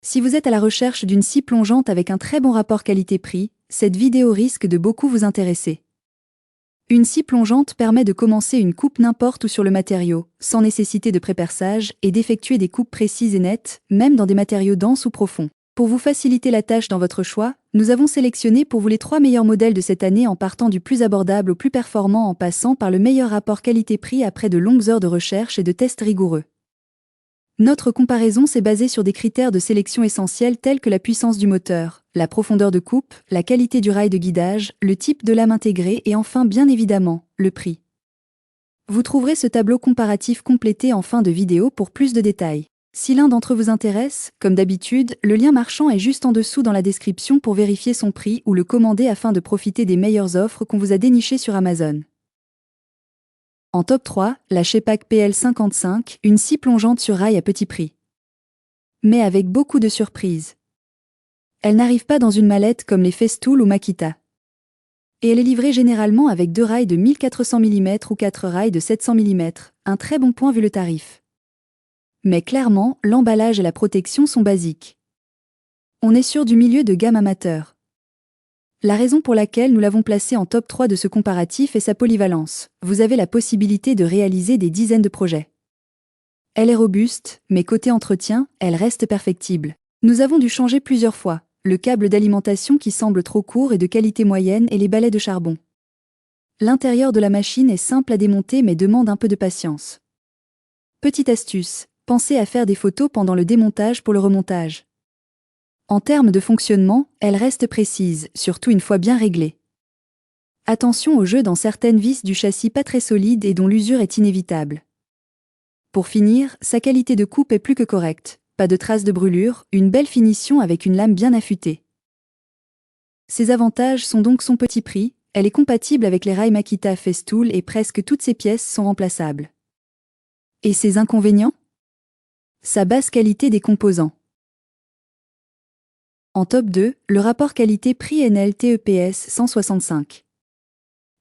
Si vous êtes à la recherche d'une scie plongeante avec un très bon rapport qualité-prix, cette vidéo risque de beaucoup vous intéresser. Une scie plongeante permet de commencer une coupe n'importe où sur le matériau, sans nécessité de pré-perçage, et d'effectuer des coupes précises et nettes, même dans des matériaux denses ou profonds. Pour vous faciliter la tâche dans votre choix, nous avons sélectionné pour vous les 3 meilleurs modèles de cette année en partant du plus abordable au plus performant en passant par le meilleur rapport qualité-prix après de longues heures de recherche et de tests rigoureux. Notre comparaison s'est basée sur des critères de sélection essentiels tels que la puissance du moteur, la profondeur de coupe, la qualité du rail de guidage, le type de lame intégrée et enfin bien évidemment, le prix. Vous trouverez ce tableau comparatif complété en fin de vidéo pour plus de détails. Si l'un d'entre eux vous intéresse, comme d'habitude, le lien marchand est juste en dessous dans la description pour vérifier son prix ou le commander afin de profiter des meilleures offres qu'on vous a dénichées sur Amazon. En top 3, la Shepak PL55, une scie plongeante sur rail à petit prix. Mais avec beaucoup de surprises. Elle n'arrive pas dans une mallette comme les Festool ou Makita. Et elle est livrée généralement avec 2 rails de 1400 mm ou 4 rails de 700 mm, un très bon point vu le tarif. Mais clairement, l'emballage et la protection sont basiques. On est sur du milieu de gamme amateur. La raison pour laquelle nous l'avons placée en top 3 de ce comparatif est sa polyvalence. Vous avez la possibilité de réaliser des dizaines de projets. Elle est robuste, mais côté entretien, elle reste perfectible. Nous avons dû changer plusieurs fois, le câble d'alimentation qui semble trop court et de qualité moyenne et les balais de charbon. L'intérieur de la machine est simple à démonter mais demande un peu de patience. Petite astuce, pensez à faire des photos pendant le démontage pour le remontage. En termes de fonctionnement, elle reste précise, surtout une fois bien réglée. Attention au jeu dans certaines vis du châssis pas très solides et dont l'usure est inévitable. Pour finir, sa qualité de coupe est plus que correcte, pas de traces de brûlure, une belle finition avec une lame bien affûtée. Ses avantages sont donc son petit prix, elle est compatible avec les rails Makita Festool et presque toutes ses pièces sont remplaçables. Et ses inconvénients? Sa basse qualité des composants. En top 2, le rapport qualité-prix Enel TEPS 165.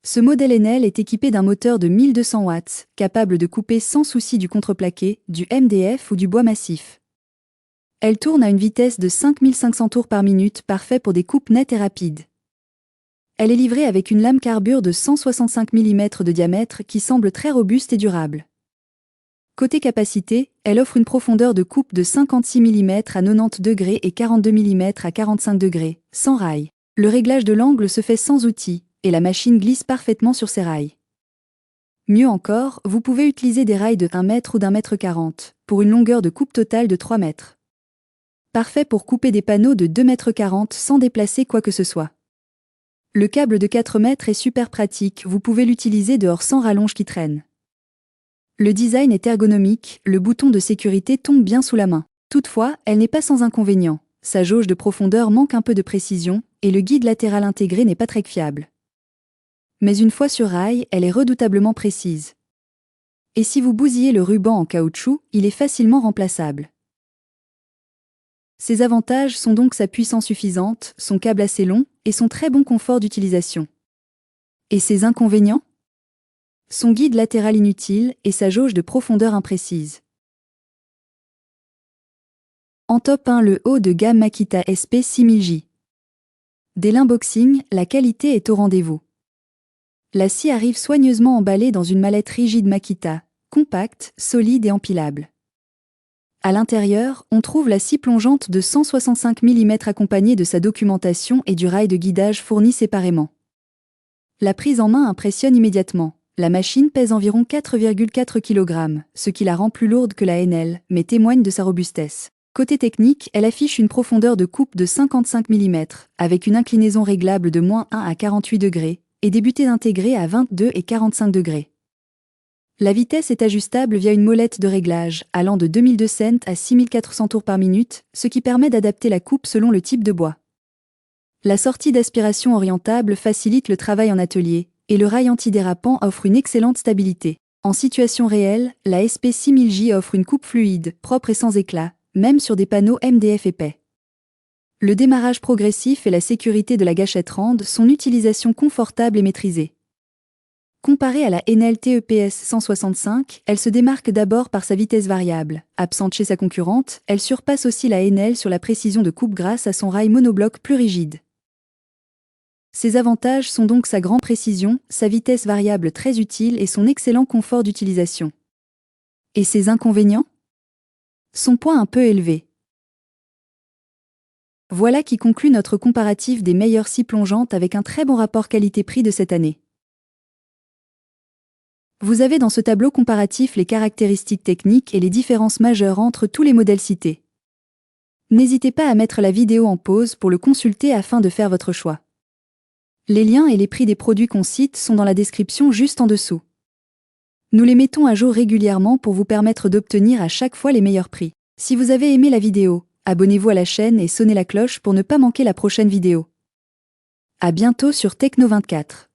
Ce modèle Enel est équipé d'un moteur de 1200 watts, capable de couper sans souci du contreplaqué, du MDF ou du bois massif. Elle tourne à une vitesse de 5500 tours par minute, parfait pour des coupes nettes et rapides. Elle est livrée avec une lame carbure de 165 mm de diamètre qui semble très robuste et durable. Côté capacité, elle offre une profondeur de coupe de 56 mm à 90 degrés et 42 mm à 45 degrés, sans rail. Le réglage de l'angle se fait sans outil, et la machine glisse parfaitement sur ses rails. Mieux encore, vous pouvez utiliser des rails de 1 mètre ou d'1,40 m, pour une longueur de coupe totale de 3 mètres. Parfait pour couper des panneaux de 2,40 m sans déplacer quoi que ce soit. Le câble de 4 mètres est super pratique, vous pouvez l'utiliser dehors sans rallonge qui traîne. Le design est ergonomique, le bouton de sécurité tombe bien sous la main. Toutefois, elle n'est pas sans inconvénients. Sa jauge de profondeur manque un peu de précision, et le guide latéral intégré n'est pas très fiable. Mais une fois sur rail, elle est redoutablement précise. Et si vous bousillez le ruban en caoutchouc, il est facilement remplaçable. Ses avantages sont donc sa puissance suffisante, son câble assez long, et son très bon confort d'utilisation. Et ses inconvénients? Son guide latéral inutile et sa jauge de profondeur imprécise. En top 1, le haut de gamme Makita SP6000J. Dès l'unboxing, la qualité est au rendez-vous. La scie arrive soigneusement emballée dans une mallette rigide Makita, compacte, solide et empilable. À l'intérieur, on trouve la scie plongeante de 165 mm accompagnée de sa documentation et du rail de guidage fourni séparément. La prise en main impressionne immédiatement. La machine pèse environ 4,4 kg, ce qui la rend plus lourde que la Enel, mais témoigne de sa robustesse. Côté technique, elle affiche une profondeur de coupe de 55 mm, avec une inclinaison réglable de -1 à 48 degrés, et des butées intégrées à 22 et 45 degrés. La vitesse est ajustable via une molette de réglage, allant de 2200 à 6400 tours par minute, ce qui permet d'adapter la coupe selon le type de bois. La sortie d'aspiration orientable facilite le travail en atelier, et le rail antidérapant offre une excellente stabilité. En situation réelle, la SP6000J offre une coupe fluide, propre et sans éclat, même sur des panneaux MDF épais. Le démarrage progressif et la sécurité de la gâchette rendent son utilisation confortable et maîtrisée. Comparée à la Enel TEPS 165, elle se démarque d'abord par sa vitesse variable. Absente chez sa concurrente, elle surpasse aussi la Enel sur la précision de coupe grâce à son rail monobloc plus rigide. Ses avantages sont donc sa grande précision, sa vitesse variable très utile et son excellent confort d'utilisation. Et ses inconvénients? Son poids un peu élevé. Voilà qui conclut notre comparatif des meilleures scies plongeantes avec un très bon rapport qualité-prix de cette année. Vous avez dans ce tableau comparatif les caractéristiques techniques et les différences majeures entre tous les modèles cités. N'hésitez pas à mettre la vidéo en pause pour le consulter afin de faire votre choix. Les liens et les prix des produits qu'on cite sont dans la description juste en dessous. Nous les mettons à jour régulièrement pour vous permettre d'obtenir à chaque fois les meilleurs prix. Si vous avez aimé la vidéo, abonnez-vous à la chaîne et sonnez la cloche pour ne pas manquer la prochaine vidéo. À bientôt sur Techno24.